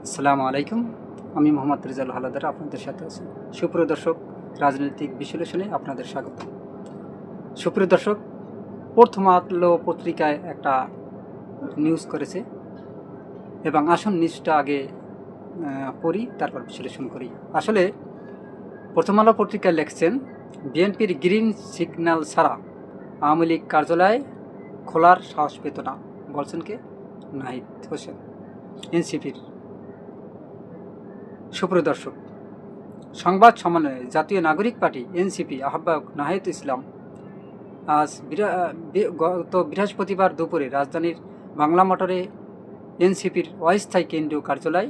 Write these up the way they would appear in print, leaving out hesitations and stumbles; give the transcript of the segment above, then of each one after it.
আসসালামু আলাইকুম। আমি মোহাম্মদ রেজাল হালাদার আপনাদের সাথে আছি। সুপ্রিয় দর্শক, রাজনৈতিক বিশ্লেষণে আপনাদের স্বাগত। সুপ্রিয় দর্শক, প্রথম আলো পত্রিকায় একটা নিউজ করেছে এবং আসুন নিউজটা আগে পড়ি, তারপর বিশ্লেষণ করি। আসলে প্রথম আলো পত্রিকায় লিখছেন, বিএনপির গ্রিন সিগন্যাল ছাড়া আওয়ামী লীগ কার্যালয় খোলার সাহস পেত না, বলছেন কে? নাহিদ হোসেন, এনসিপির। সুপ্রিয় দর্শক, সংবাদ সম্মেলনে জাতীয় নাগরিক পার্টি এনসিপি আহ্বায়ক নাহিদ ইসলাম আজ গত বৃহস্পতিবার দুপুরে রাজধানীর বাংলা মোটরে এনসিপির অস্থায়ী কেন্দ্রীয় কার্যালয়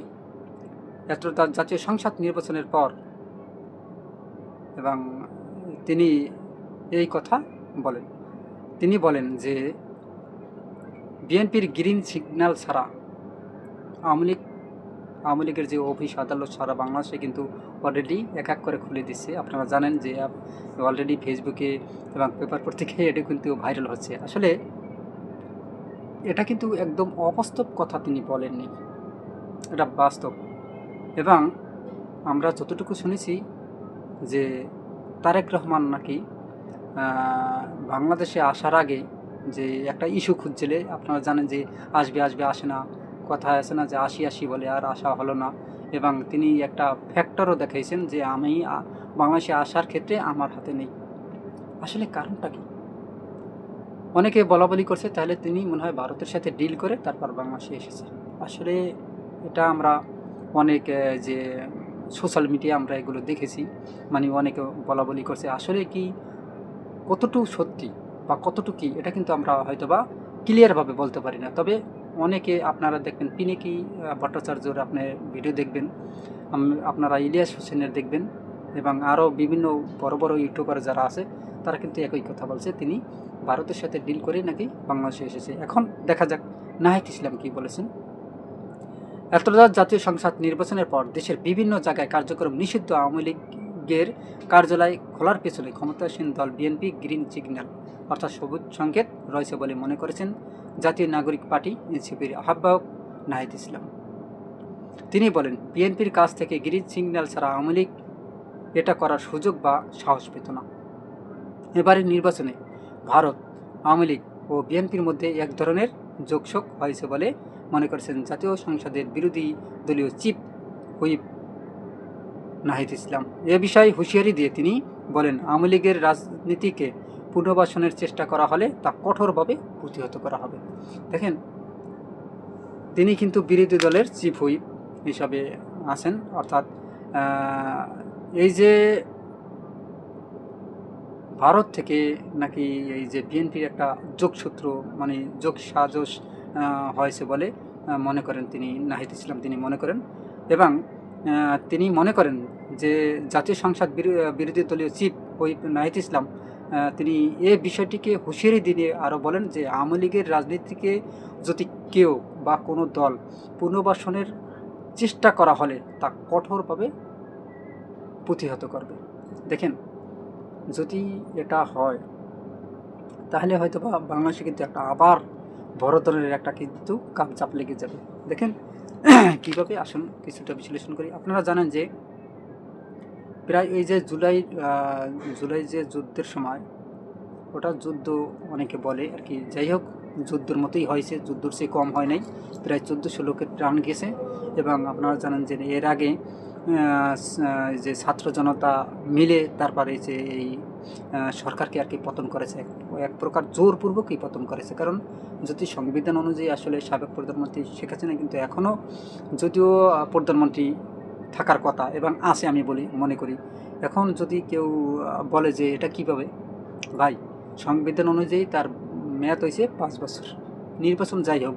ত্রয়োদশ জাতীয় সংসদ নির্বাচনের পর এবং তিনি এই কথা বলেন। তিনি বলেন যে বিএনপির গ্রিন সিগন্যাল ছাড়া আওয়ামী লীগের যে অফিস আদালত সারা বাংলাদেশে কিন্তু অলরেডি এক এক করে খুলে দিচ্ছে। আপনারা জানেন যে অলরেডি ফেসবুকে এবং পেপার পত্রিকায় এটা কিন্তু ভাইরাল হচ্ছে। আসলে এটা কিন্তু একদম অবাস্তব কথা তিনি বলেননি, এটা বাস্তব। এবং আমরা যতটুকু শুনেছি যে তারেক রহমান নাকি বাংলাদেশে আসার আগে যে একটা ইস্যু খুঁজছিলে, আপনারা জানেন যে আসবে আসে না, কথা আছে না যে আসি বলে আর আসা হলো না। এবং তিনি একটা ফ্যাক্টরও দেখাইছেন যে আমি বাংলাদেশে আসার ক্ষেত্রে আমার হাতে নেই। আসলে কারণটা কি? অনেকে বলাবলি করছে তাহলে তিনি মনে হয় ভারতের সাথে ডিল করে তারপর বাংলাদেশে এসেছে। আসলে এটা আমরা অনেক যে সোশ্যাল মিডিয়া আমরা এগুলো দেখেছি, মানে অনেকে বলাবলি করছে। আসলে কি কতটুকু সত্যি বা কতটুকু কি, এটা কিন্তু আমরা হয়তো বা ক্লিয়ারভাবে বলতে পারি না। তবে অনেকে আপনারা দেখবেন, পিনাকি ভট্টাচার্যর আপনি ভিডিও দেখবেন, আপনারা ইলিয়াস হোসেনের দেখবেন এবং আরও বিভিন্ন বড় বড় ইউটিউবার যারা আছে তারা কিন্তু একই কথা বলছে, তিনি ভারতের সাথে ডিল করে নাকি বাংলাদেশে এসেছে। এখন দেখা যাক নাহিদ ইসলাম কি বলেছেন। ত্রয়োদশ জাতীয় সংসদ নির্বাচনের পর দেশের বিভিন্ন জায়গায় কার্যক্রম নিষিদ্ধ আওয়ামী লীগের কার্যালয় খোলার পেছনে ক্ষমতাসীন দল বিএনপি গ্রিন সিগন্যাল অর্থাৎ সবুজ সংকেত রয়েছে বলে মনে করেছেন জাতীয় নাগরিক পার্টি এনসিপির আহ্বায়ক নাহিদ ইসলাম। তিনি বলেন, বিএনপির কাছ থেকে গ্রিন সিগন্যাল ছাড়া আওয়ামী লীগ এটা করার সুযোগ বা সাহস পেত না। এবারের নির্বাচনে ভারত, আওয়ামী লীগ ও বিএনপির মধ্যে এক ধরনের যোগসুখ হয়েছে বলে মনে করেছেন জাতীয় সংসদের বিরোধী দলীয় চিফ হুইপ নাহিদ ইসলাম। এ বিষয়ে হুঁশিয়ারি দিয়ে তিনি বলেন, আওয়ামী লীগের রাজনীতিকে পুনর্বাসনের চেষ্টা করা হলে তা কঠোরভাবে প্রতিহত করা হবে। দেখেন, তিনি কিন্তু বিরোধী দলের চিফ হুইপ হিসাবে আছেন। অর্থাৎ এই যে ভারত থেকে নাকি এই যে বিএনপির একটা যোগসূত্র, মানে যোগ সাজস হয়েছে বলে মনে করেন তিনি, নাহিদ ইসলাম তিনি মনে করেন। এবং তিনি মনে করেন যে জাতীয় সংসদ বিরোধী দলীয় চিফ হুইপ নাহিদ ইসলাম তিনি এই বিষয়টিকে হুঁশিয়ারি দিয়ে আরও বলেন যে আওয়ামী লীগের রাজনীতিকে যদি কেউ বা কোনো দল পুনর্বাসনের চেষ্টা করা হলে তা কঠোরভাবে প্রতিহত করবে। দেখেন, যদি এটা হয় তাহলে হয়তো বা বাংলাদেশে কিন্তু একটা আবার বড় ধরনের একটা কিন্তু কাপচাপ লেগে যাবে। দেখেন কীভাবে, আসুন কিছুটা বিশ্লেষণ করি। আপনারা জানেন যে প্রায় এই যে জুলাই যে যুদ্ধের সময়, ওটা যুদ্ধ অনেকে বলে আর কি, যাই হোক যুদ্ধের মতোই হয়েছে, যুদ্ধর চেয়ে কম হয় নাই, প্রায় 1400 লোকের প্রাণ গেছে। এবং আপনারা জানেন যে এর আগে যে ছাত্র জনতা মিলে তারপরে যে এই সরকারকে আর কি পতন করেছে, এক প্রকার জোরপূর্বকই পতন করেছে। কারণ যদি সংবিধান অনুযায়ী আসলে সাবেক প্রধানমন্ত্রী শেখ হাসিনা কিন্তু এখনও যদিও প্রধানমন্ত্রী থাকার কথা এবং আছে, আমি মনে করি। এখন যদি কেউ বলে যে এটা কীভাবে, ভাই সংবিধান অনুযায়ী তার মেয়াদ হয়েছে 5 বছর, নির্বাচন যাই হোক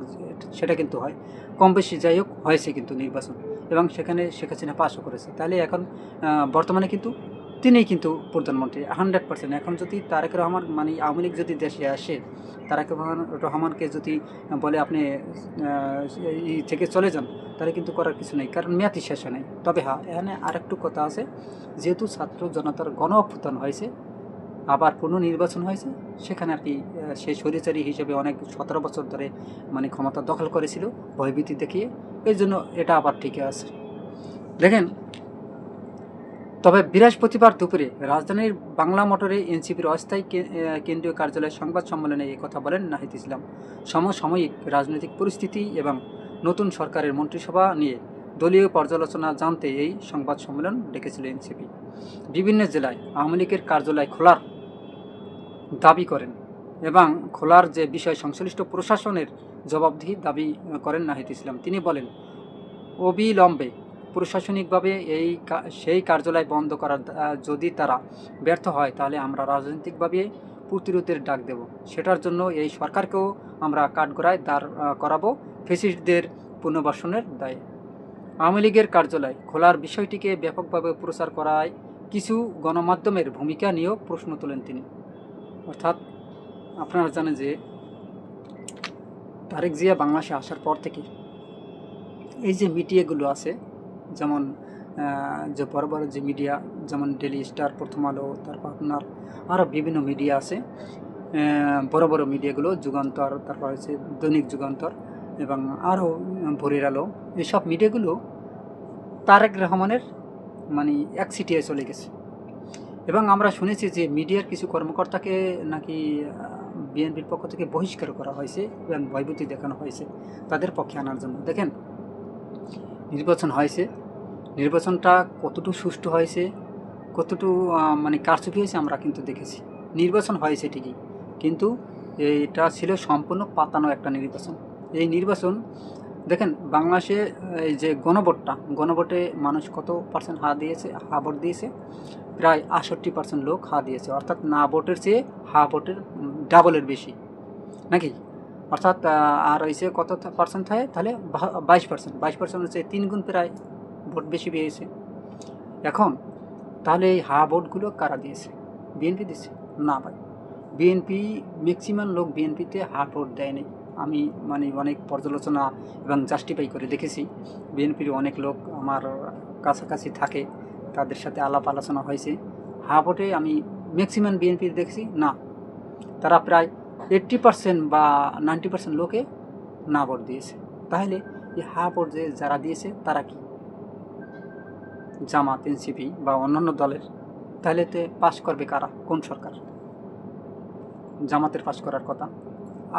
সেটা কিন্তু হয়, কম বেশি যাই হোক হয়েছে কিন্তু নির্বাচন, এবং সেখানে শেখ হাসিনা পাশও করেছে। তাহলে এখন বর্তমানে কিন্তু তিনিই কিন্তু প্রধানমন্ত্রী 100%। এখন যদি তারেক রহমান, মানে আওয়ামী লীগ যদি দেশে আসে, তারেক রহমানকে যদি বলে আপনি এই থেকে চলে যান, তাহলে কিন্তু করার কিছু নেই, কারণ মেয়াদই শেষ হয় নাই। তবে হ্যাঁ, এখানে আরেকটু কথা আছে, যেহেতু ছাত্র জনতার গণ অভ্যুত্থান হয়েছে, আবার পুনর্নির্বাচন হয়েছে, সেখানে আর কি সেই স্বৈরাচারী হিসেবে অনেক 17 বছর ধরে মানে ক্ষমতা দখল করেছিল ভয়ভীতি দেখিয়ে। এই জন্য এটা আবার ঠিকই আছে। দেখেন, তবে বৃহস্পতিবার দুপুরে রাজধানীর বাংলা মোটরে এনসিপির অস্থায়ী কেন্দ্রীয় কার্যালয়ের সংবাদ সম্মেলনে এই কথা বলেন নাহিদ ইসলাম। সমসাময়িক রাজনৈতিক পরিস্থিতি এবং নতুন সরকারের মন্ত্রিসভা নিয়ে দলীয় পর্যালোচনা জানতে এই সংবাদ সম্মেলন ডেকেছিল এনসিপি। বিভিন্ন জেলায় আওয়ামী লীগের কার্যালয় খোলার দাবি করেন এবং খোলার যে বিষয় সংশ্লিষ্ট প্রশাসনের জবাবদিহি দাবি করেন নাহিদ ইসলাম। তিনি বলেন, অবিলম্বে প্রশাসনিকভাবে সেই কার্যালয় বন্ধ করার যদি তারা ব্যর্থ হয় তাহলে আমরা রাজনৈতিকভাবে প্রতিরোধের ডাক দেব। সেটার জন্য এই সরকারকেও আমরা কাঠগড়ায় দাঁড় করাবো ফ্যাসিস্টদের পুনর্বাসনের দায়ে। আওয়ামী লীগের কার্যালয় খোলার বিষয়টিকে ব্যাপকভাবে প্রচার করায় কিছু গণমাধ্যমের ভূমিকা নিয়েও প্রশ্ন তোলেন তিনি। অর্থাৎ আপনারা জানেন যে তারেক জিয়া বাংলাদেশে আসার পর থেকে এই যে মিডিয়াগুলো আছে, যেমন যে বড় বড় যে মিডিয়া, যেমন ডেলি স্টার, প্রথম আলো, তারপর আপনার আরও বিভিন্ন মিডিয়া আছে, বড় বড় মিডিয়াগুলো, যুগান্তর, তারপর হচ্ছে দৈনিক যুগান্তর এবং আরও ভোরের আলো, এসব মিডিয়াগুলো তারেক রহমানের মানে এক সিটিয়ে চলে গেছে। এবং আমরা শুনেছি যে মিডিয়ার কিছু কর্মকর্তাকে নাকি বিএনপির পক্ষ থেকে বহিষ্কার করা হয়েছে এবং ভয়ভীতি দেখানো হয়েছে তাদের পক্ষে আনার জন্য। দেখেন, নির্বাচন হয়েছে, নির্বাচনটা কতটুকু সুষ্ঠু হয়েছে, কতটুকু মানে কারচুপি হয়েছে আমরা কিন্তু দেখেছি। নির্বাচন হয়েছে ঠিকই, কিন্তু এটা ছিল সম্পূর্ণ পাতানো একটা নির্বাচন। এই নির্বাচন দেখেন, বাংলাদেশে এই যে গণভোটে মানুষ কত পার্সেন্ট হা ভোট দিয়েছে, প্রায় 68% লোক হা দিয়েছে, অর্থাৎ না ভোটের চেয়ে হা ভোটের ডাবলের বেশি নাকি। অর্থাৎ আর হয়েছে কত পার্সেন্ট থাকে, তাহলে 22% হচ্ছে 3 গুণ প্রায় ভোট বেশি পেয়েছে। এখন তাহলে এই হা ভোটগুলো কারা দিয়েছে? বিএনপি দিয়েছে না ভাই, বিএনপি ম্যাক্সিমাম লোক বিএনপিতে হা ভোট দেয়নি। আমি মানে অনেক পর্যালোচনা এবং জাস্টিফাই করে দেখেছি, বিএনপির অনেক লোক আমার কাছাকাছি থাকে, তাদের সাথে আলাপ আলোচনা হয়েছে। হা ভোটে আমি ম্যাক্সিমাম বিএনপির দেখছি না, তারা প্রায় 80% বা 90% লোকে না ভোট দিয়েছে। তাহলে এই হা ভোট যে যারা দিয়েছে তারা কি জামাত, এনসিপি বা অন্যান্য দলের? তাহলে তো পাশ করবে কারা? কোন সরকার? জামাতের পাশ করার কথা।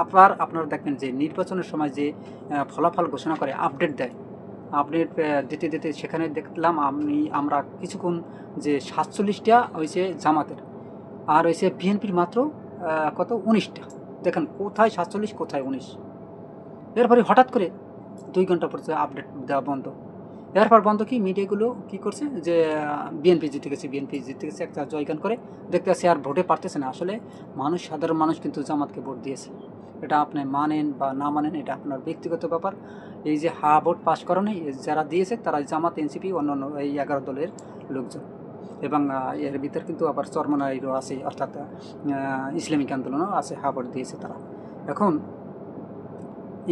আবার আপনারা দেখবেন যে নির্বাচনের সময় যে ফলাফল ঘোষণা করে আপডেট দেয়, আপডেট দিতে সেখানে দেখলাম আমরা কিছুক্ষণ যে 47টা হয়েছে জামাতের, আর হয়েছে বিএনপির মাত্র কত 19টা। দেখেন কোথায় 47 কোথায় 19। এরপরে হঠাৎ করে 2 ঘন্টা পর আপডেট দেওয়া বন্ধ। এরপর বন্ধ কি মিডিয়াগুলো কী করছে যে বিএনপি জিতে গেছে একটা জয়গান করে দেখতে আসছে, আর ভোটে পারতেছে না। আসলে সাধারণ মানুষ কিন্তু জামাতকে ভোট দিয়েছে, এটা আপনি মানেন বা না মানেন এটা আপনার ব্যক্তিগত ব্যাপার। এই যে হা ভোট পাস করানো যারা দিয়েছে তারা জামাত, এনসিপি, অন্যান্য এই 11 দলের লোকজন। এবং এর ভিতর কিন্তু আবার চরমনাইরও আছে, অর্থাৎ ইসলামিক আন্দোলনও আছে, হা ভোট দিয়েছে তারা। এখন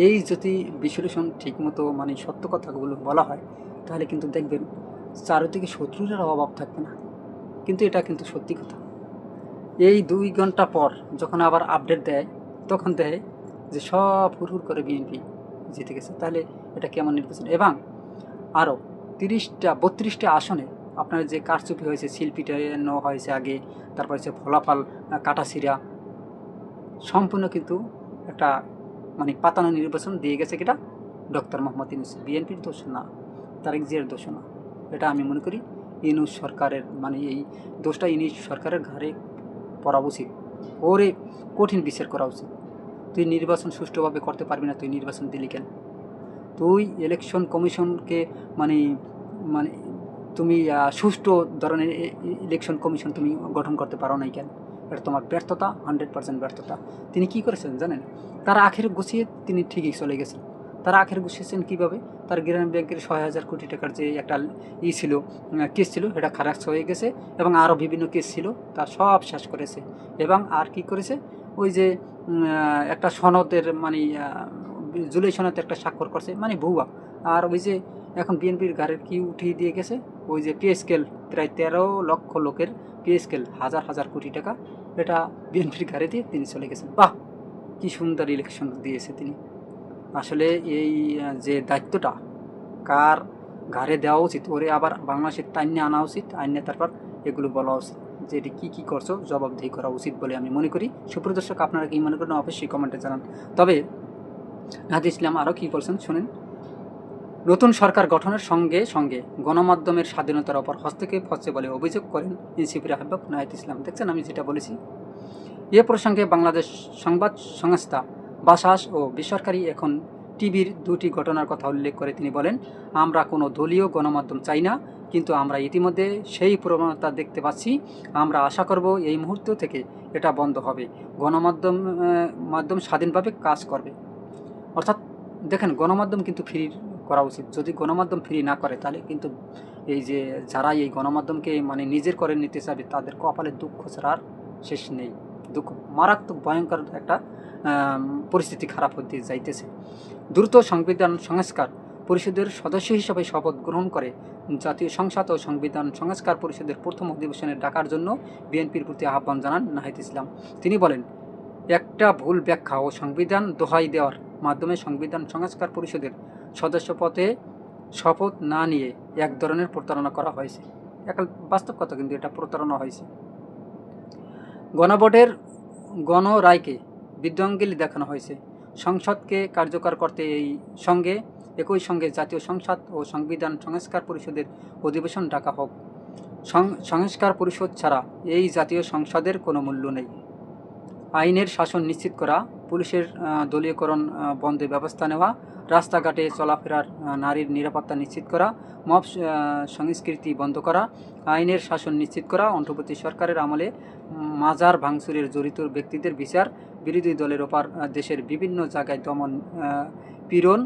এই যদি বিশ্লেষণ ঠিকমতো মানে সত্য কথাগুলো বলা হয়, তাহলে কিন্তু দেখবেন চারিদিকে শত্রুদের অভাব থাকবে না। কিন্তু এটা কিন্তু সত্যি কথা। এই 2 ঘন্টা পর যখন আবার আপডেট দেয়, তখন দেয় যে সব হুড় করে বিএনপি জিতে গেছে। তাহলে এটা কেমন নির্বাচন? এবং আরও 32টা আসনে আপনার যে কারচুপি হয়েছে, শিল্পীটানো হয়েছে আগে, তারপর হচ্ছে ফলাফল কাটাছিরা, সম্পূর্ণ কিন্তু একটা মানে পাতানো নির্বাচন দিয়ে গেছে কিটা ডক্টর মোহাম্মদ ইউনূস। বিএনপির দোষ না, তারেক জিয়ার দোষ না। এটা আমি মনে করি ইউনূস সরকারের মানে এই দোষটা ইউনূস সরকারের ঘাড়ে পড়া উচিত, ওরে কঠিন বিচার করা উচিত। তুই নির্বাচন সুষ্ঠুভাবে করতে পারবি না, তুই নির্বাচন দিলি কেন? তুই ইলেকশন কমিশনকে মানে মানে তুমি সুষ্ঠু ধরনের ইলেকশন কমিশন তুমি গঠন করতে পারো নাই কেন? এটা তোমার ব্যর্থতা, 100% ব্যর্থতা। তিনি কি করেছেন জানেন? তার আখের গুছিয়ে তিনি ঠিকই চলে গেছেন। তারা আখের গুছিয়েছেন কীভাবে? তার গ্রামীণ ব্যাংকের 6,000 কোটি টাকার যে একটা ছিল, কেস ছিল, সেটা খারাপ হয়ে গেছে এবং আরও বিভিন্ন কেস ছিল, তা সব শেষ করেছে। এবং আর কি করেছে? ওই যে একটা সনদের মানে জুলাই সনদে একটা স্বাক্ষর করছে, মানে ভুয়া। আর ওই যে এখন বিএনপির গাড়ির কি উঠিয়ে দিয়ে গেছে, ওই যে পে স্কেল, প্রায় 13 লক্ষ লোকের পে স্কেল, হাজার কোটি টাকা, এটা বিএনপির গাড়ি দিয়ে তিনি চলে গেছেন। বাহ, কি সুন্দর ইলেকশন দিয়েছে তিনি। আসলে এই যে দায়িত্বটা কার ঘাড়ে দেওয়া উচিত, ওরে আবার বাংলাদেশের টাইনে আনা উচিত, আইনে তারপর এগুলো বলা উচিত যে এটি কী কী করছো জবাবদিহি করা উচিত বলে আমি মনে করি। সুপ্রিয় দর্শক, আপনারা কি মনে করেন অবশ্যই কমেন্টে জানান। তবে নাহিদ ইসলাম আরও কী বলছেন শুনেন। নতুন সরকার গঠনের সঙ্গে সঙ্গে গণমাধ্যমের স্বাধীনতার ওপর হস্তক্ষেপ হচ্ছে বলে অভিযোগ করেন এনসিপির আহ্বায়ক নাহিদ ইসলাম। দেখছেন আমি যেটা বলেছি। এ প্রসঙ্গে বাংলাদেশ সংবাদ সংস্থা বাসাস ও বেসরকারি এখন টিভির দুটি ঘটনার কথা উল্লেখ করে তিনি বলেন, আমরা কোনো দলীয় গণমাধ্যম চাই না, কিন্তু আমরা ইতিমধ্যে সেই প্রবণতা দেখতে পাচ্ছি। আমরা আশা করব এই মুহূর্ত থেকে এটা বন্ধ হবে, গণমাধ্যম স্বাধীনভাবে কাজ করবে। অর্থাৎ দেখেন, গণমাধ্যম কিন্তু ফ্রি করা উচিত। যদি গণমাধ্যম ফ্রি না করে তাহলে কিন্তু এই যে যারা এই গণমাধ্যমকে মানে নিজের করে নিতে চাবে তাদের কপালে দুঃখ ছাড়া আর শেষ নেই। দুঃখ মারাত্মক ভয়ঙ্কর একটা পরিস্থিতি খারাপ হতে যাইতেছে। দ্রুত সংবিধান সংস্কার পরিষদের সদস্য হিসেবে শপথ গ্রহণ করে জাতীয় সংসদ ও সংবিধান সংস্কার পরিষদের প্রথম অধিবেশনে ডাকার জন্য বিএনপির প্রতি আহ্বান জানান নাহিদ ইসলাম। তিনি বলেন, একটা ভুল ব্যাখ্যা ও সংবিধান দোহাই দেওয়ার মাধ্যমে সংবিধান সংস্কার পরিষদের সদস্য পদে শপথ না নিয়ে এক ধরনের প্রতারণা করা হয়েছে। বাস্তব কথা, কিন্তু এটা প্রতারণা হয়েছে। গণভোটের গণরায়কে বিদ্যাঙ্গলি দেখানো হয়েছে। সংসদকে কার্যকর করতে একই সঙ্গে জাতীয় সংসদ ও সংবিধান সংস্কার পরিষদের অধিবেশন ডাকা হোক। সংস্কার পরিষদ ছাড়া এই জাতীয় সংসদের কোনো মূল্য নেই। আইনের শাসন নিশ্চিত করা, পুলিশের দলীয়করণ বন্ধে ব্যবস্থা নেওয়া, রাস্তাঘাটে চলাফেরার নারীর নিরাপত্তা নিশ্চিত করা, মব সংস্কৃতি বন্ধ করা, আইনের শাসন নিশ্চিত করা, অন্তর্বর্তী সরকারের আমলে মাজার ভাঙচুরের জড়িত ব্যক্তিদের বিচার, বিরোধী দলের ওপর দেশের বিভিন্ন জায়গায় দমন পীড়ন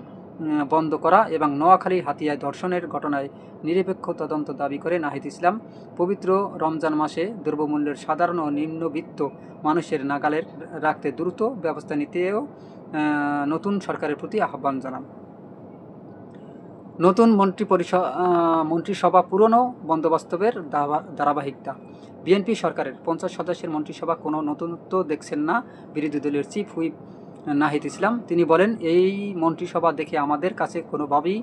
বন্ধ করা এবং নোয়াখালী হাতিয়ায় ধর্ষণের ঘটনায় নিরপেক্ষ তদন্ত দাবি করে নাহিদ ইসলাম পবিত্র রমজান মাসে দ্রব্যমূল্যের সাধারণ ও নিম্নবিত্ত মানুষের নাগালে রাখতে দ্রুত ব্যবস্থা নিতেও নতুন সরকারের প্রতি আহ্বান জানান। নতুন মন্ত্রিসভা পুরনো বন্দোবস্তের ধারাবাহিকতা। বিএনপি সরকারের 50 সদস্যের মন্ত্রিসভা কোনো নতুনত্ব দেখছেন না বিরোধী দলের চিফ হুইপ নাহিদ ইসলাম। তিনি বলেন, এই মন্ত্রিসভা দেখে আমাদের কাছে কোনোভাবেই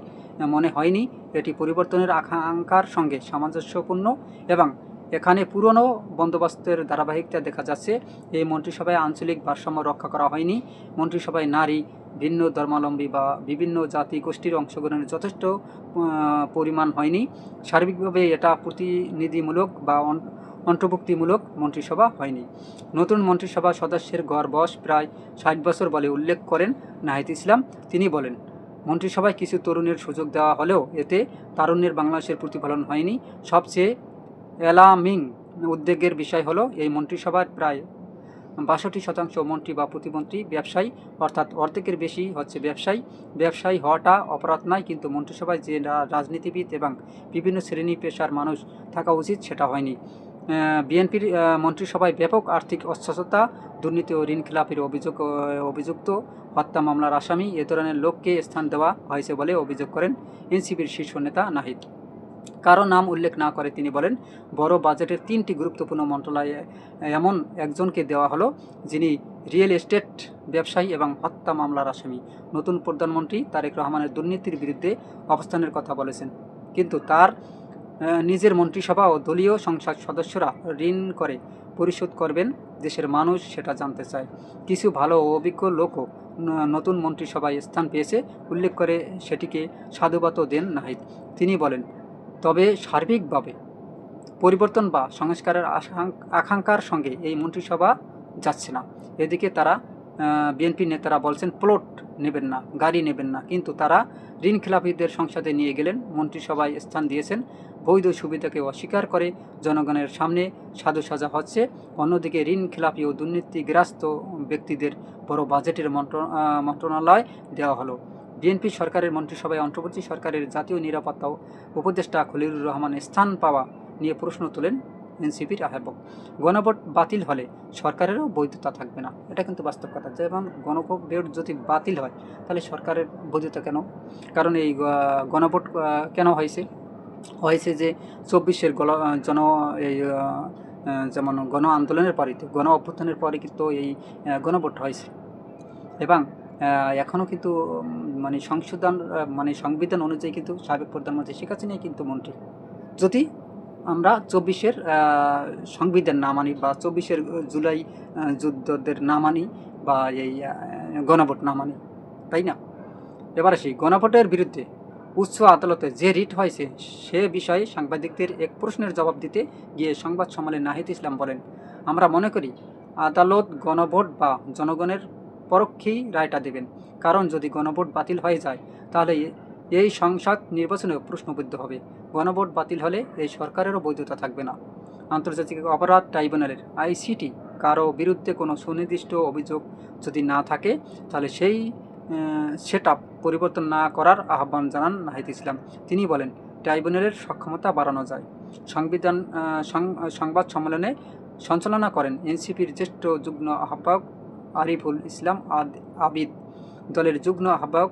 মনে হয়নি এটি পরিবর্তনের আকাঙ্ক্ষার সঙ্গে সামঞ্জস্যপূর্ণ এবং এখানে পুরনো বন্দোবস্তের ধারাবাহিকতা দেখা যাচ্ছে। এই মন্ত্রিসভায় আঞ্চলিক ভারসাম্য রক্ষা করা হয়নি। মন্ত্রিসভায় নারী, ভিন্ন ধর্মাবলম্বী বা বিভিন্ন জাতি গোষ্ঠীর অংশগ্রহণের যথেষ্ট পরিমাণ হয়নি। সার্বিকভাবে এটা প্রতিনিধিমূলক বা অন্তর্ভুক্তিমূলক মন্ত্রিসভা হয়নি। নতুন মন্ত্রিসভা সদস্যের গড় বয়স প্রায় 60 বছর বলে উল্লেখ করেন নাহিদ ইসলাম। তিনি বলেন, মন্ত্রিসভায় কিছু তরুণের সুযোগ দেওয়া হলেও এতে তারুণ্যের বাংলাদেশের প্রতিফলন হয়নি। সবচেয়ে অ্যালার্মিং উদ্বেগের বিষয় হলো এই মন্ত্রিসভার প্রায় 62% মন্ত্রী বা প্রতিমন্ত্রী ব্যবসায়ী, অর্থাৎ অর্ধেকের বেশি হচ্ছে ব্যবসায়ী। ব্যবসায়ী হওয়াটা অপরাধ নয়, কিন্তু মন্ত্রিসভায় যে রাজনীতিবিদ এবং বিভিন্ন শ্রেণী পেশার মানুষ থাকা উচিত সেটা হয়নি। বিএনপির মন্ত্রিসভায় ব্যাপক আর্থিক অস্বচ্ছতা, দুর্নীতি ও ঋণ খেলাপির অভিযুক্ত, হত্যা মামলার আসামি এ ধরনের লোককে স্থান দেওয়া হয়েছে বলে অভিযোগ করেন এনসিপির শীর্ষ নেতা নাহিদ। কারো নাম উল্লেখ না করে তিনি বলেন, বড় বাজেটের 3টি গুরুত্বপূর্ণ মন্ত্রণালয়ে এমন একজনকে দেওয়া হলো যিনি রিয়েল এস্টেট ব্যবসায়ী এবং হত্যা মামলার আসামি। নতুন প্রধানমন্ত্রী তারেক রহমানের দুর্নীতির বিরুদ্ধে অবস্থানের কথা বলেছেন, কিন্তু তার নিজের মন্ত্রিসভা ও দলীয় সংসদ সদস্যরা ঋণ করে পরিশোধ করবেন দেশের মানুষ সেটা জানতে চায়। কিছু ভালো ও অভিজ্ঞ লোকও নতুন মন্ত্রিসভায় স্থান পেয়েছে উল্লেখ করে সেটিকে সাধুবাদও দেন নাহিদ। তিনি বলেন, তবে সার্বিকভাবে পরিবর্তন বা সংস্কারের আকাঙ্ক্ষার সঙ্গে এই মন্ত্রিসভা যাচ্ছে না। এদিকে তারা বিএনপি নেতারা বলছেন প্লট নেবেন না, গাড়ি নেবেন না, কিন্তু তারা ঋণ খেলাপিদের সংসদে নিয়ে গেলেন, মন্ত্রিসভায় স্থান দিয়েছেন। বৈধ সুবিধাকে অস্বীকার করে জনগণের সামনে সাধু সাজা হচ্ছে। অন্যদিকে ঋণ খেলাপি ও দুর্নীতিগ্রস্ত ব্যক্তিদের বড় বাজেটের মন্ত্রণালয় দেওয়া হলো। বিএনপি সরকারের মন্ত্রিসভায় অন্তর্বর্তী সরকারের জাতীয় নিরাপত্তা উপদেষ্টা খলিলুর রহমান স্থান পাওয়া নিয়ে প্রশ্ন তোলেন এনসিপির আহ্বায়ক। গণভোট বাতিল হলে সরকারেরও বৈধতা থাকবে না, এটা কিন্তু বাস্তব কথা। যেমন গণভোট যদি বাতিল হয় তাহলে সরকারের বৈধতা কেন? কারণ এই গণভোট কেন হয়েছে যে 24-এর যেমন গণ আন্দোলনের পরে, গণ অভ্যুত্থানের পরে কিন্তু এই গণভোট হয়েছে এবং এখনও কিন্তু মানে মানে সংবিধান অনুযায়ী কিন্তু সাবেক প্রধানমন্ত্রী শেখ হাসিনাই কিন্তু মন্ত্রী। যদি আমরা ২৪-এর সংবিধান না মানি বা ২৪-এর জুলাই যুদ্ধদের না মানি বা এই গণভোট না মানি, তাই না? এবার আসি, গণভোটের বিরুদ্ধে উচ্চ আদালতে যে রিট হয়েছে সে বিষয়ে সাংবাদিকদের এক প্রশ্নের জবাব দিতে গিয়ে সংবাদ সম্মেলনে নাহিদ ইসলাম বলেন, আমরা মনে করি আদালত গণভোট বা জনগণের পরোক্ষেই রায়টা দেবেন, কারণ যদি গণভোট বাতিল হয়ে যায় তাহলে এই সংসদ নির্বাচনেও প্রশ্নবিদ্ধ হবে। গণভোট বাতিল হলে এই সরকারেরও বৈধতা থাকবে না। আন্তর্জাতিক অপরাধ ট্রাইব্যুনালের আইসিটি কারো বিরুদ্ধে কোনো সুনির্দিষ্ট অভিযোগ যদি না থাকে তাহলে সেই সেট পরিবর্তন না করার আহ্বান জানান নাহিদ ইসলাম। তিনি বলেন, ট্রাইব্যুনালের সক্ষমতা বাড়ানো যায়। সংবাদ সম্মেলনে সঞ্চালনা করেন এনসিপির জ্যেষ্ঠ যুগ্ম আহ্বায়ক আরিফুল ইসলাম আবিদ, দলের যুগ্ম আহ্বায়ক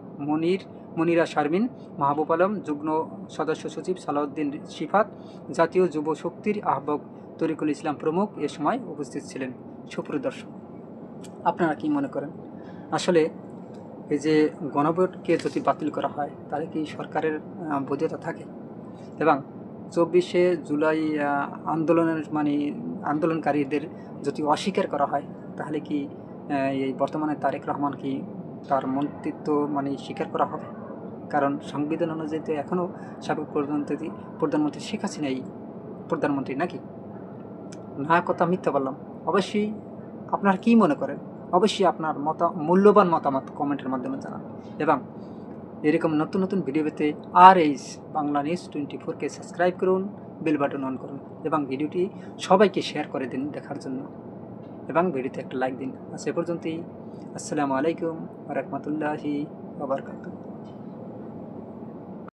মনিরা শারমিন, মাহবুব আলম, যুগ্ম সদস্য সচিব সালাউদ্দিন শিফাত, জাতীয় যুব শক্তির আহ্বায়ক তরিকুল ইসলাম প্রমুখ এ সময় উপস্থিত ছিলেন। সুপ্রিয় দর্শক, আপনারা কি মনে করেন? আসলে এই যে গণভোটকে যদি বাতিল করা হয় তাহলে কি সরকারের বৈধতা থাকে? এবং ২৪শে জুলাই আন্দোলনকারীদের যদি অস্বীকার করা হয় তাহলে কি এই বর্তমানে তারেক রহমান কি তার মন্ত্রিত্ব স্বীকার করা হবে? কারণ সংবিধান অনুযায়ী তো এখনও সাবেক প্রধানমন্ত্রী শেখ হাসিনাই প্রধানমন্ত্রী, নাকি? না কথা মিথ্যা বললাম? অবশ্যই আপনারা কী মনে করেন? অবশ্যই আপনার মূল্যবান মতামত কমেন্টের মাধ্যমে জানান। এবং এরকম নতুন নতুন ভিডিও পেতে বাংলা নিউজ 24-কে সাবস্ক্রাইব করুন, বেল বাটন অন করুন এবং ভিডিওটি সবাইকে শেয়ার করে দিন দেখার জন্য, এবং ভিডিওতে একটা লাইক দিন। আজ এ পর্যন্তই। আসসালামু আলাইকুম ওয়া রাহমাতুল্লাহি ওয়া বারাকাতুহু।